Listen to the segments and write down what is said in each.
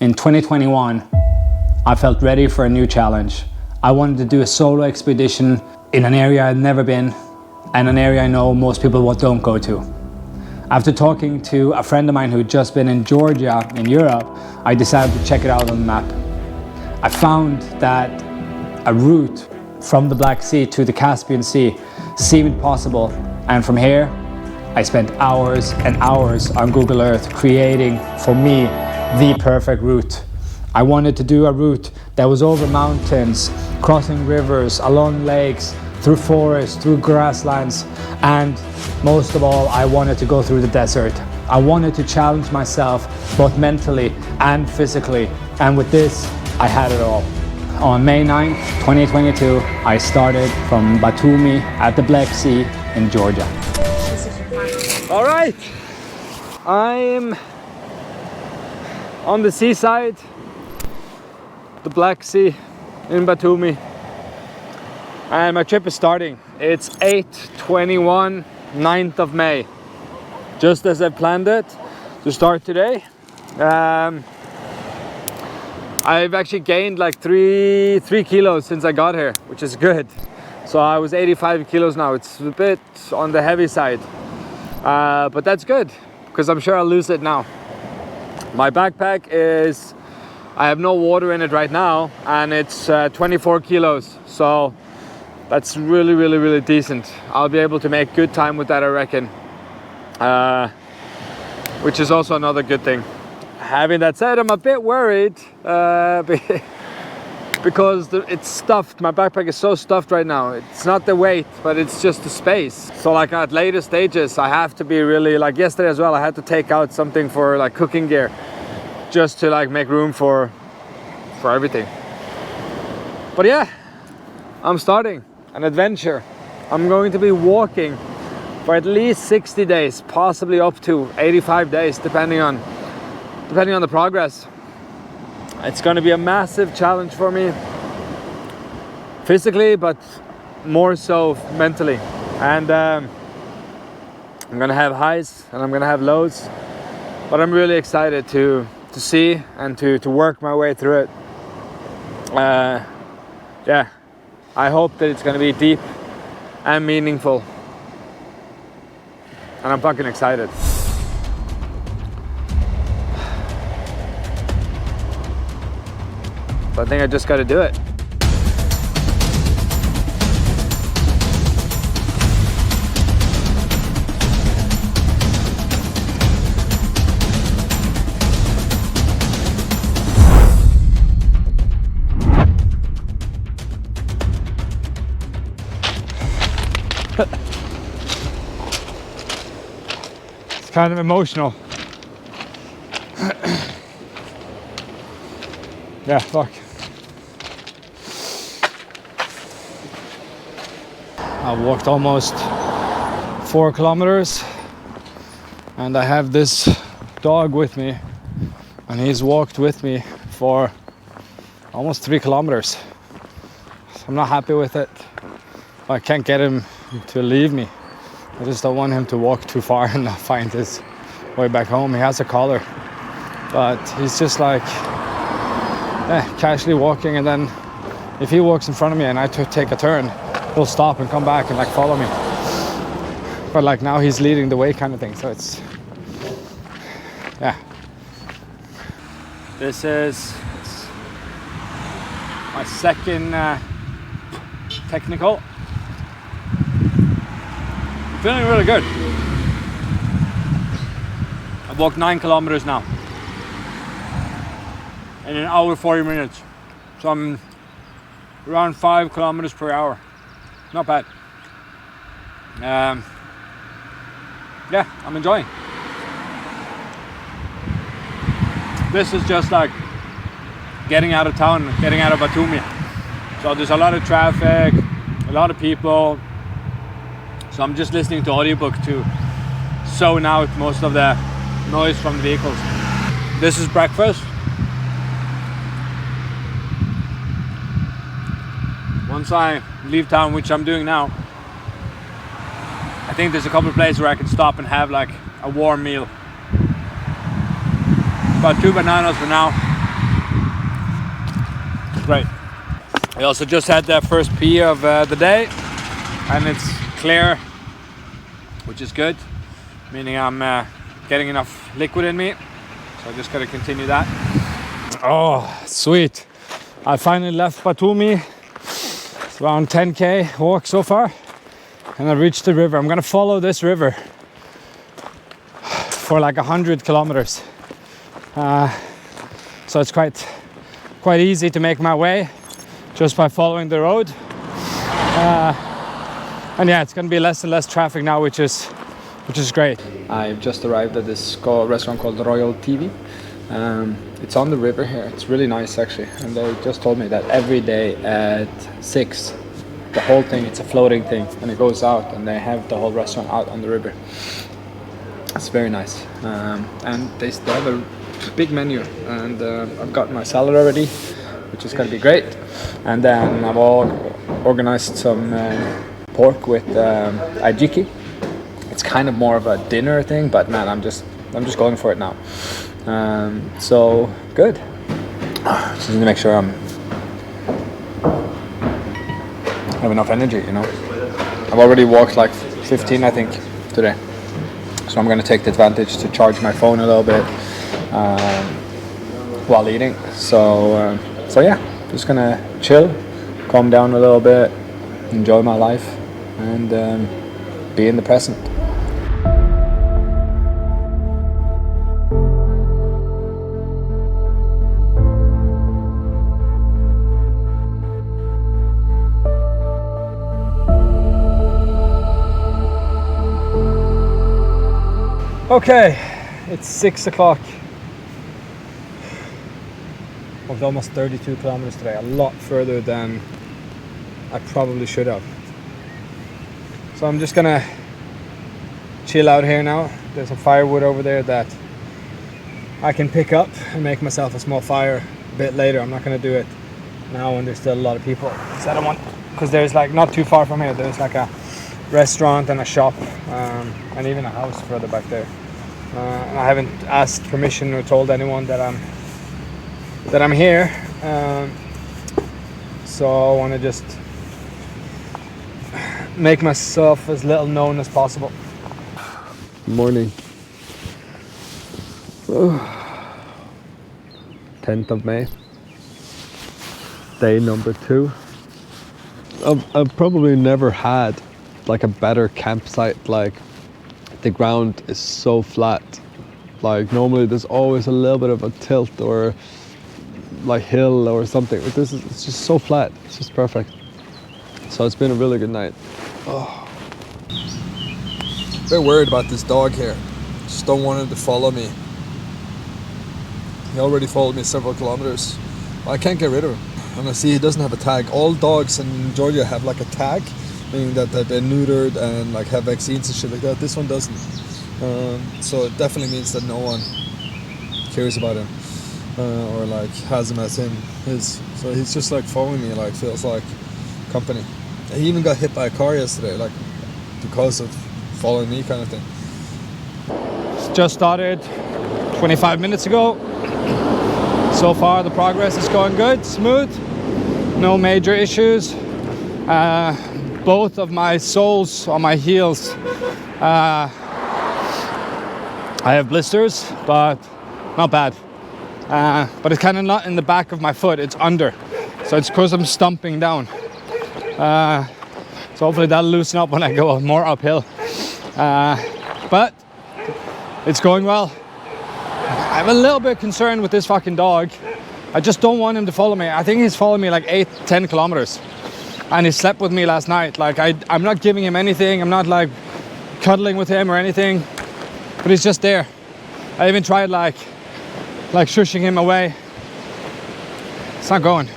In 2021, I felt ready for a new challenge. I wanted to do a solo expedition in an area I'd never been and an area I know most people don't go to. After talking to a friend of mine who'd just been in Georgia in Europe, I decided to check it out on the map. I found that a route from the Black Sea to the Caspian Sea seemed possible, and from here I spent hours and hours on Google Earth creating, for me, the perfect route. I wanted to do a route that was over mountains, crossing rivers, along lakes, through forests, through grasslands, and most of all, I wanted to go through the desert. I wanted to challenge myself both mentally and physically, and with this, I had it all. On May 9th, 2022, I started from Batumi at the Black Sea in Georgia. All right, I'm on the seaside, the Black Sea in Batumi, and my trip is starting. It's 8/21, 9th of May, just as I planned it to start today. I've actually gained like three kilos since I got here, which is good. So I was 85 kilos now. It's a bit on the heavy side, but that's good because I'm sure I'll lose it now. My backpack is, I have no water in it right now, and it's 24 kilos. So that's really decent. I'll be able to make good time with that, I reckon, which is also another good thing. Having that said, I'm a bit worried because it's stuffed. My backpack is so stuffed right now. It's not the weight, but it's just the space. So like at later stages, I have to be really, like yesterday as well, I had to take out something for like cooking gear just to like make room for everything. But yeah, I'm starting an adventure. I'm going to be walking for at least 60 days, possibly up to 85 days, depending on the progress. It's going to be a massive challenge for me physically, but more so mentally. And I'm going to have highs and I'm going to have lows, but I'm really excited to see and to work my way through it. Yeah, I hope that it's going to be deep and meaningful, and I'm fucking excited. I think I just got to do it. It's kind of emotional. Yeah, fuck. I've walked almost 4 kilometers and I have this dog with me, and he's walked with me for almost 3 kilometers. So I'm not happy with it. I can't get him to leave me. I just don't want him to walk too far and not find his way back home. He has a collar, but he's just like casually walking, and then if he walks in front of me and I take a turn, he'll stop and come back and like follow me. But like now he's leading the way kind of thing, so it's, yeah. This is my second technical. Feeling really good. I've walked 9 kilometers now in an hour 40 minutes. So I'm around 5 kilometers per hour. Not bad. Yeah, I'm enjoying. This is just like getting out of town, getting out of Batumi. So there's a lot of traffic, a lot of people. So I'm just listening to audiobook to zone out most of the noise from the vehicles. This is breakfast. Once I leave town, which I'm doing now, I think there's a couple of places where I can stop and have like a warm meal. About 2 bananas for now. Great. We also just had the first pee of the day, and it's clear, which is good, meaning I'm getting enough liquid in me. So I just gotta continue that. Oh, sweet. I finally left Batumi. It's around 10k walk so far, and I reached the river. I'm gonna follow this river for like 100 kilometers. So it's quite easy to make my way just by following the road. And yeah, it's gonna be less and less traffic now, which is great. I've just arrived at this restaurant called Royal TV. It's on the river here. It's really nice actually, and they just told me that every day at 6, the whole thing, it's a floating thing, and it goes out, and they have the whole restaurant out on the river. It's very nice, and they have a big menu, and I've got my salad already, which is gonna be great, and then I've organized some pork with ajiki. It's kind of more of a dinner thing, but man, I'm just going for it now. So good. Just need to make sure I have enough energy, you know. I've already walked like 15, I think, today. So I'm gonna take the advantage to charge my phone a little bit while eating. So yeah, just gonna chill, calm down a little bit, enjoy my life, and be in the present. Okay, it's 6 o'clock. Walked almost 32 kilometers today, a lot further than I probably should have. So I'm just gonna chill out here now. There's some firewood over there that I can pick up and make myself a small fire a bit later. I'm not gonna do it now when there's still a lot of people. So I don't want, because there's like not too far from here, there's like a restaurant and a shop and even a house further back there. And I haven't asked permission or told anyone that I'm here. So I want to just make myself as little known as possible. Morning. 10th of May. Day number 2. I've probably never had like a better campsite. Like the ground is so flat. Like normally there's always a little bit of a tilt or like hill or something, but it's just so flat. It's just perfect. So it's been a really good night. Oh. A bit worried about this dog here. Just don't want him to follow me. He already followed me several kilometers. I can't get rid of him. And I see he doesn't have a tag. All dogs in Georgia have like a tag, meaning that they've been neutered and like have vaccines and shit like that. This one doesn't. So it definitely means that no one cares about him or like has him as his. So he's just like following me, like feels like company. He even got hit by a car yesterday, like because of following me kind of thing. Just started 25 minutes ago. So far the progress is going good, smooth, no major issues. Both of my soles on my heels, I have blisters, but not bad. But it's kind of not in the back of my foot, it's under. So it's because I'm stumping down. So hopefully that'll loosen up when I go more uphill. But it's going well. I'm a little bit concerned with this fucking dog. I just don't want him to follow me. I think he's followed me like 8-10 kilometers. And he slept with me last night. Like I'm not giving him anything. I'm not like cuddling with him or anything. But he's just there. I even tried like shushing him away. It's not going.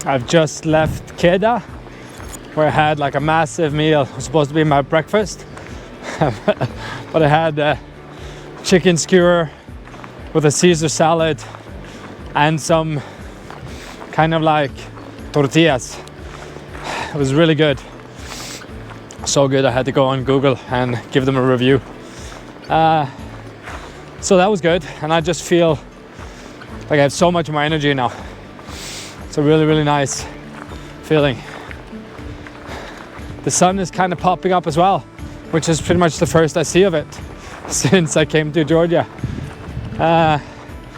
I've just left Keda, where I had like a massive meal. It was supposed to be my breakfast, but I had chicken skewer with a Caesar salad and some kind of like tortillas. It was really good. So good I had to go on Google and give them a review. So that was good, and I just feel like I have so much more energy now. It's a really, really nice feeling. The sun is kind of popping up as well, which is pretty much the first I see of it since I came to Georgia.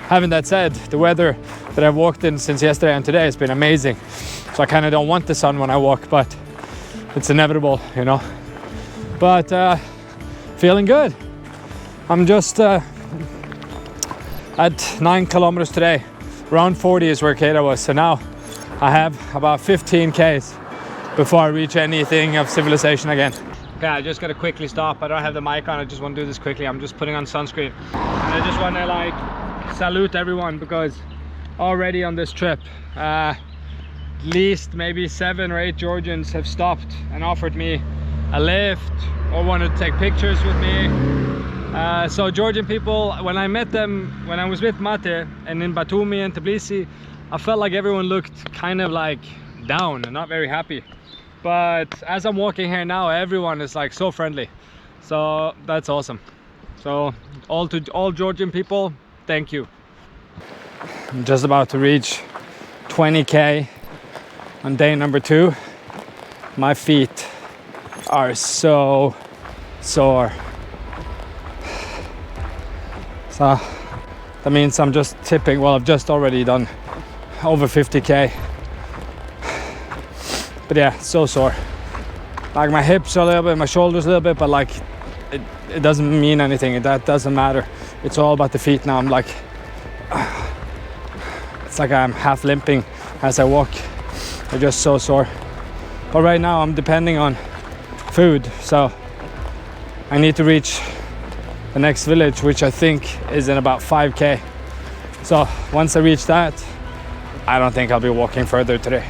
Having that said, the weather that I've walked in since yesterday and today has been amazing. So I kind of don't want the sun when I walk, but it's inevitable, you know. But feeling good. I'm just at 9 kilometers today. Around 40 is where Kata was. So now I have about 15 Ks before I reach anything of civilization again. Okay, I just gotta quickly stop. I don't have the mic on. I just want to do this quickly. I'm just putting on sunscreen. And I just want to like salute everyone, because already on this trip, at least maybe 7 or 8 Georgians have stopped and offered me a lift or wanted to take pictures with me. So Georgian people, when I met them, when I was with Mate and in Batumi and Tbilisi, I felt like everyone looked kind of like down and not very happy. But as I'm walking here now, everyone is like so friendly. So that's awesome. So all Georgian people, thank you. I'm just about to reach 20K on day number 2. My feet are so sore. So that means I'm just tipping. Well, I've just already done over 50K. But yeah, so sore. Like my hips a little bit, my shoulders a little bit, but like it doesn't mean anything. That doesn't matter. It's all about the feet now. I'm like, it's like I'm half limping as I walk. I'm just so sore. But right now I'm depending on food, so I need to reach the next village, which I think is in about 5K. So once I reach that, I don't think I'll be walking further today.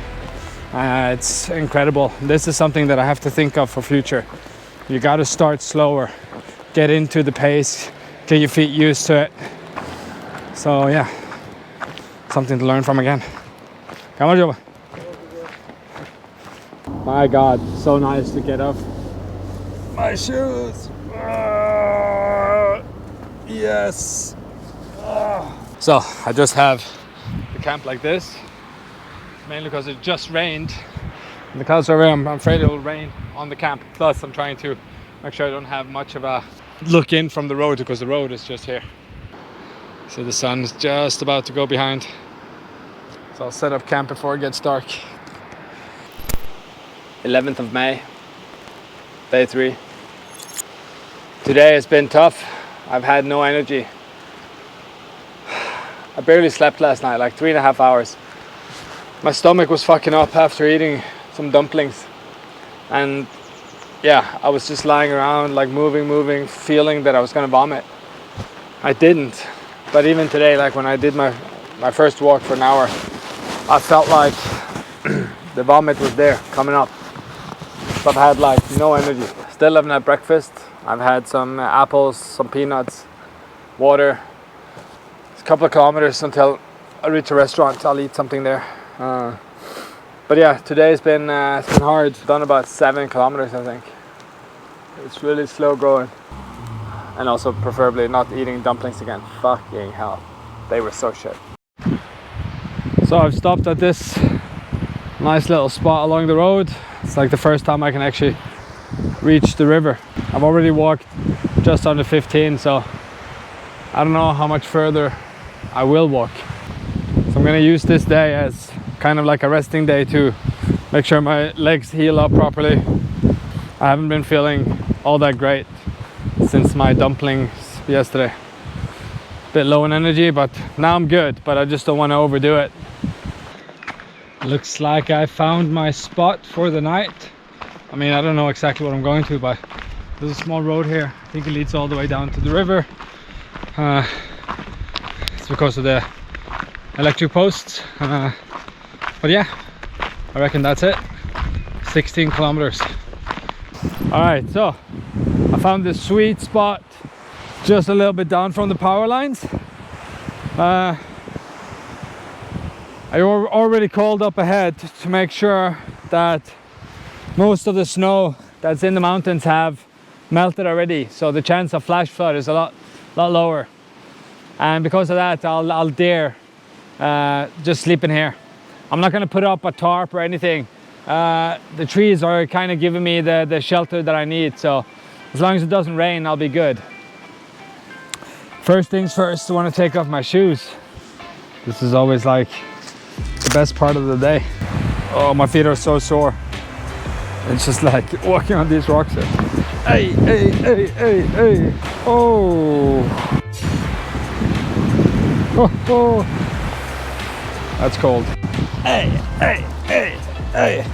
It's incredible. This is something that I have to think of for future. You got to start slower, get into the pace, get your feet used to it. So yeah, something to learn from again. Come on, Joe. My God, so nice to get off my shoes. Yes. So I just have the camp like this, mainly because it just rained. And the clouds are I'm afraid it will rain on the camp. Plus I'm trying to make sure I don't have much of a look in from the road, because the road is just here. So the sun is just about to go behind. So I'll set up camp before it gets dark. 11th of May, day 3. Today has been tough. I've had no energy. I barely slept last night, like 3.5 hours. My stomach was fucking up after eating some dumplings. And yeah, I was just lying around, like moving, feeling that I was gonna vomit. I didn't. But even today, like when I did my first walk for an hour, I felt like the vomit was there, coming up. So I've had like no energy. Still haven't had breakfast. I've had some apples, some peanuts, water. It's a couple of kilometers until I reach a restaurant. I'll eat something there. But yeah, today's been it's been hard. Done about 7 kilometers, I think. It's really slow going. And also preferably not eating dumplings again. Fucking hell. They were so shit. So I've stopped at this nice little spot along the road. It's like the first time I can actually reach the river. I've already walked just under 15, so I don't know how much further I will walk. So I'm gonna use this day as kind of like a resting day to make sure my legs heal up properly. I haven't been feeling all that great since my dumplings yesterday. Bit low in energy, but now I'm good, but I just don't want to overdo it. Looks like I found my spot for the night. I mean, I don't know exactly what I'm going to, but there's a small road here. I think it leads all the way down to the river. It's because of the electric posts. But yeah, I reckon that's it. 16 kilometers. All right, so I found this sweet spot just a little bit down from the power lines. I already called up ahead to make sure that most of the snow that's in the mountains have melted already, so the chance of flash flood is a lot lower. And because of that, I'll dare just sleep in here. I'm not going to put up a tarp or anything. The trees are kind of giving me the shelter that I need, so as long as it doesn't rain, I'll be good. First things first, I want to take off my shoes. This is always like the best part of the day. Oh, my feet are so sore. It's just like walking on these rocks here. Hey, hey, hey, hey, hey. Oh. Oh, oh. That's cold. Hey, hey, hey, hey.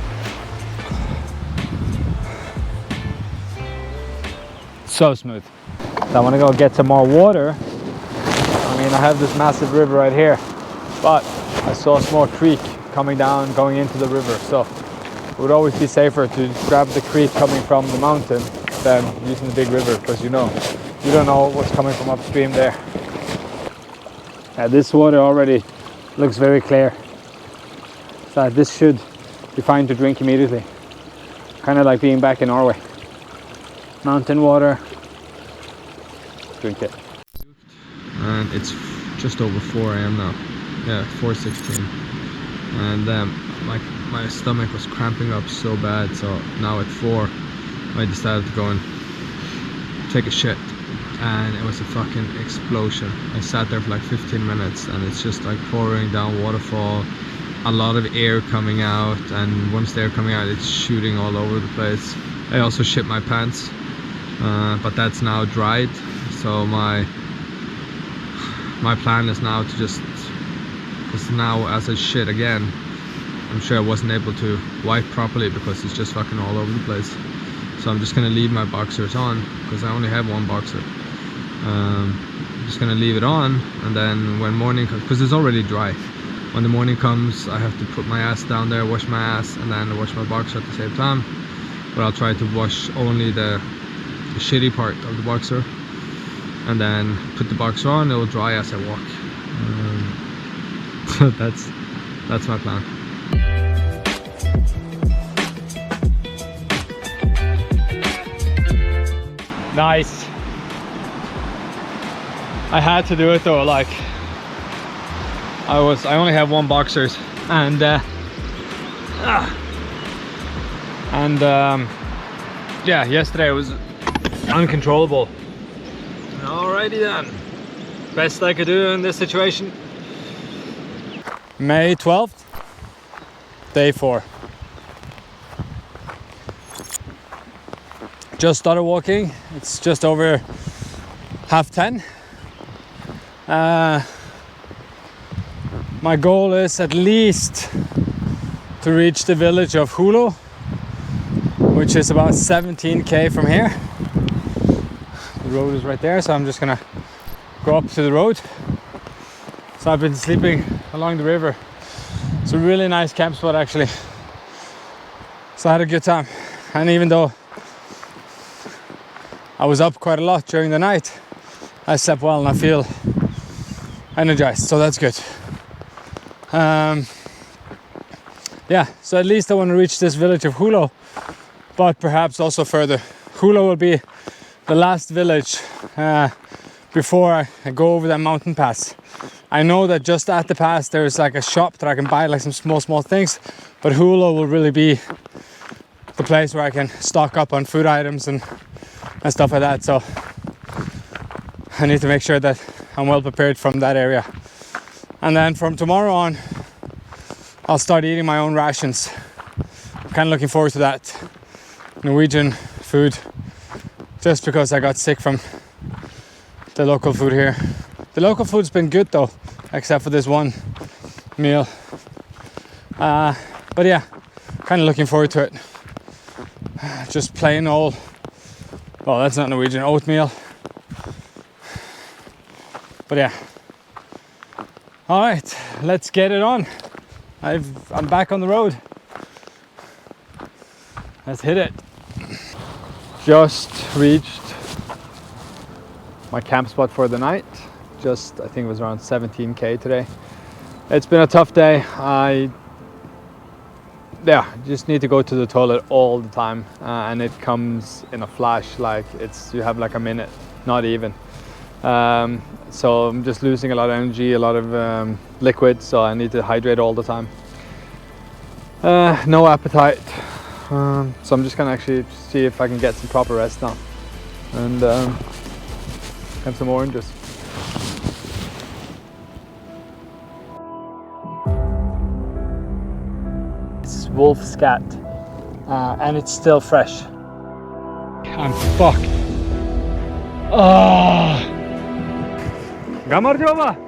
So smooth. So I want to go get some more water. I mean, I have this massive river right here, but I saw a small creek coming down, going into the river. So it would always be safer to grab the creek coming from the mountain than using the big river, because you don't know what's coming from upstream there. This water already looks very clear, so this should be fine to drink immediately. Kind of like being back in Norway. Mountain water, drink it. And it's just over 4 a.m. now. Yeah, 4:16. And my stomach was cramping up so bad, so now at 4 I decided to go and take a shit, and it was a fucking explosion. I sat there for like 15 minutes and it's just like pouring down waterfall, a lot of air coming out, and once the air coming out, it's shooting all over the place. I also shit my pants, but that's now dried, so my plan is now to just, because now as I shit again, I'm sure I wasn't able to wipe properly because it's just fucking all over the place. So I'm just gonna leave my boxers on, because I only have one boxer. I'm just gonna leave it on, and then when morning comes, because it's already dry, when the morning comes I have to put my ass down there, wash my ass, and then wash my boxer at the same time. But I'll try to wash only the shitty part of the boxer, and then put the boxer on. It will dry as I walk. That's my plan. Nice. I had to do it though, like I only have one boxers, and yeah, yesterday it was uncontrollable. Alrighty then, best I could do in this situation. May 12th, day 4. Just started walking. It's just over 10:30. My goal is at least to reach the village of Hulo, which is about 17k from here. The road is right there, so I'm just gonna go up to the road. So I've been sleeping along the river. It's a really nice camp spot actually. So I had a good time, and even though I was up quite a lot during the night, I slept well and I feel energized, so that's good. Yeah, so at least I want to reach this village of Hulo, but perhaps also further. Hulo will be the last village before I go over that mountain pass. I know that just at the pass there's like a shop that I can buy like some small things, but Hulo will really be the place where I can stock up on food items and stuff like that. So I need to make sure that I'm well prepared from that area. And then from tomorrow on, I'll start eating my own rations. I'm kind of looking forward to that. Norwegian food, just because I got sick from the local food here. The local food's been good though, except for this one meal. But yeah, kind of looking forward to it. Just plain old, well, that's not Norwegian, oatmeal. But yeah. All right, let's get it on. I'm back on the road. Let's hit it. Just reached my camp spot for the night. Just, I think it was around 17k today. It's been a tough day. I just need to go to the toilet all the time, and it comes in a flash. Like you have like a minute, not even. So I'm just losing a lot of energy, a lot of liquid, so I need to hydrate all the time. No appetite, so I'm just gonna actually see if I can get some proper rest now and have some oranges. It's wolf scat, and it's still fresh. I'm fucked. Gamar Jova!